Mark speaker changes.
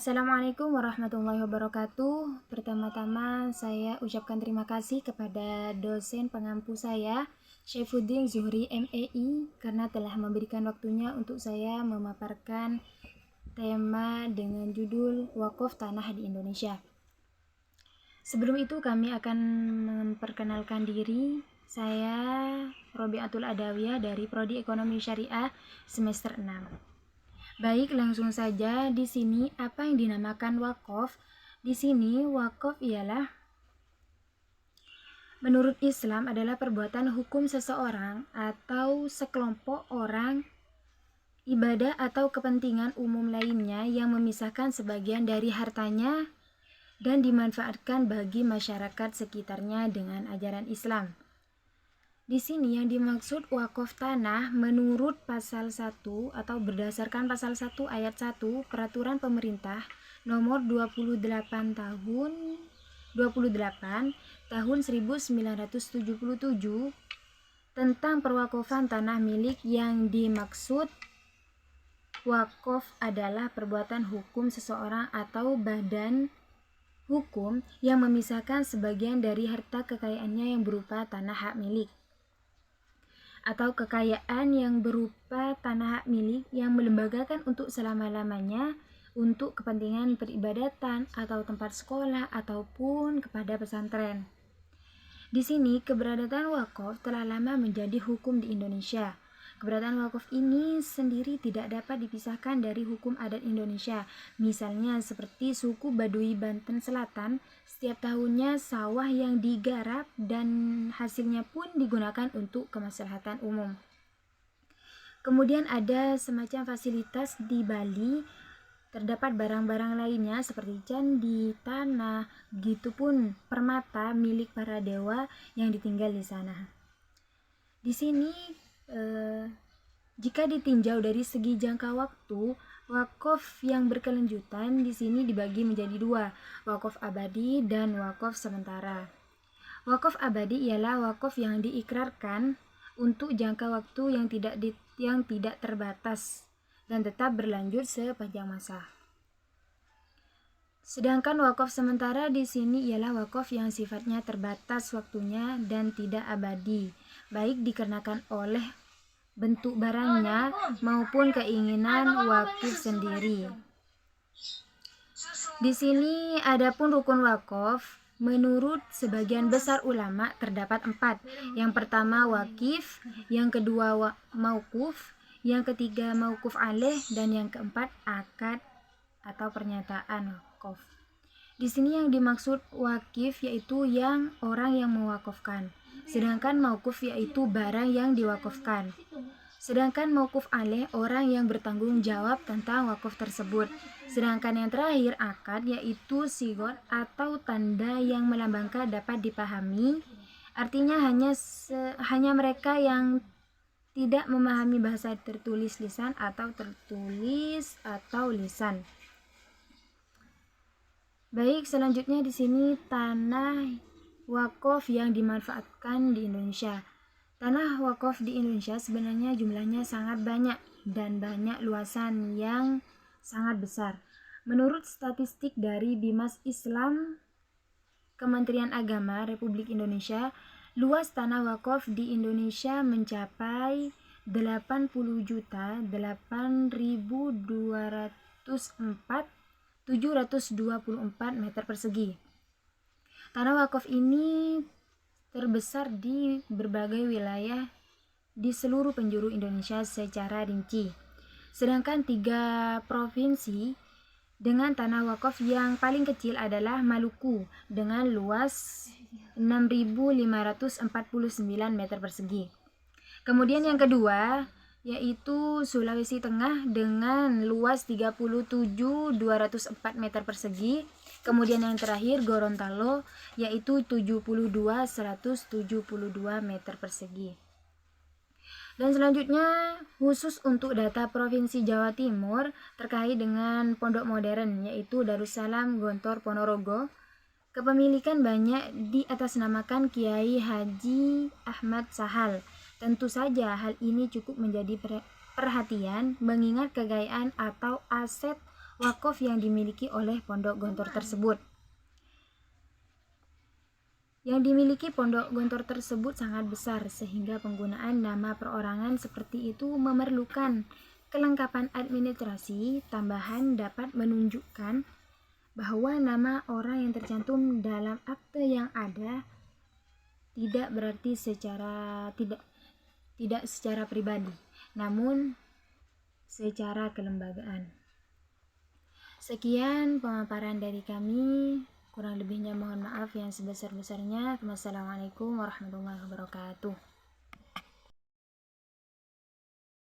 Speaker 1: Assalamualaikum warahmatullahi wabarakatuh. Pertama-tama saya ucapkan terima kasih kepada dosen pengampu saya, Syaifuddin Zuhri MEI, karena telah memberikan waktunya untuk saya memaparkan tema dengan judul Wakaf Tanah di Indonesia. Sebelum itu kami akan memperkenalkan diri. Saya Robiatul Adawiyah dari Prodi Ekonomi Syariah semester 6. Baik, langsung saja. Di sini apa yang dinamakan wakaf? Di sini wakaf ialah menurut Islam adalah perbuatan hukum seseorang atau sekelompok orang, ibadah atau kepentingan umum lainnya yang memisahkan sebagian dari hartanya dan dimanfaatkan bagi masyarakat sekitarnya dengan ajaran Islam. Di sini yang dimaksud wakaf tanah menurut pasal 1 atau berdasarkan pasal 1 ayat 1 Peraturan Pemerintah nomor 28 tahun 1977 tentang perwakafan tanah milik. Yang dimaksud wakaf adalah perbuatan hukum seseorang atau badan hukum yang memisahkan sebagian dari harta kekayaannya yang berupa tanah hak milik atau kekayaan yang berupa tanah hak milik yang melembagakan untuk selama-lamanya untuk kepentingan peribadatan atau tempat sekolah ataupun kepada pesantren. Di sini keberadaan wakaf telah lama menjadi hukum di Indonesia. Keberadaan wakaf ini sendiri tidak dapat dipisahkan dari hukum adat Indonesia. Misalnya seperti suku Baduy Banten Selatan, setiap tahunnya sawah yang digarap dan hasilnya pun digunakan untuk kemaslahatan umum. Kemudian ada semacam fasilitas di Bali, terdapat barang-barang lainnya seperti candi, tanah, begitupun permata milik para dewa yang ditinggal di sana. Di sini jika ditinjau dari segi jangka waktu, wakaf yang berkelanjutan di sini dibagi menjadi dua, wakaf abadi dan wakaf sementara. Wakaf abadi ialah wakaf yang diikrarkan untuk jangka waktu yang tidak terbatas dan tetap berlanjut sepanjang masa. Sedangkan wakaf sementara di sini ialah wakaf yang sifatnya terbatas waktunya dan tidak abadi, baik dikarenakan oleh bentuk barangnya maupun keinginan wakif sendiri. Di sini adapun rukun wakaf menurut sebagian besar ulama terdapat 4. Yang pertama wakif, yang kedua mauquf, yang ketiga mauquf alaih, dan yang keempat akad atau pernyataan wakaf. Di sini yang dimaksud wakif yaitu yang orang yang mewakafkan, sedangkan mauquf yaitu barang yang diwakafkan. Sedangkan mauquf alaih orang yang bertanggung jawab tentang wakaf tersebut. Sedangkan yang terakhir akad yaitu sigot atau tanda yang melambangkan dapat dipahami. Artinya hanya mereka yang tidak memahami bahasa tertulis lisan atau tertulis atau lisan. Baik, selanjutnya di sini tanah wakaf yang dimanfaatkan di Indonesia. Tanah wakaf di Indonesia sebenarnya jumlahnya sangat banyak dan banyak luasan yang sangat besar. Menurut statistik dari Bimas Islam Kementerian Agama Republik Indonesia, luas tanah wakaf di Indonesia mencapai 80.204.724 meter persegi. Tanah wakaf ini terbesar di berbagai wilayah di seluruh penjuru Indonesia secara rinci. Sedangkan 3 provinsi dengan tanah wakaf yang paling kecil adalah Maluku dengan luas 6.549 meter persegi. Kemudian yang kedua yaitu Sulawesi Tengah dengan luas 37.204 meter persegi. Kemudian yang terakhir Gorontalo yaitu 72.172 meter persegi. Dan selanjutnya khusus untuk data Provinsi Jawa Timur terkait dengan pondok modern yaitu Darussalam Gontor Ponorogo, kepemilikan banyak diatasnamakan Kiai Haji Ahmad Sahal. Tentu saja hal ini cukup menjadi perhatian mengingat kekayaan atau aset wakaf yang dimiliki oleh pondok gontor tersebut. Yang dimiliki pondok gontor tersebut sangat besar sehingga penggunaan nama perorangan seperti itu memerlukan kelengkapan administrasi tambahan dapat menunjukkan bahwa nama orang yang tercantum dalam akte yang ada tidak berarti tidak secara pribadi, namun secara kelembagaan. Sekian pemaparan dari kami. Kurang lebihnya mohon maaf yang sebesar-besarnya. Wassalamualaikum warahmatullahi wabarakatuh.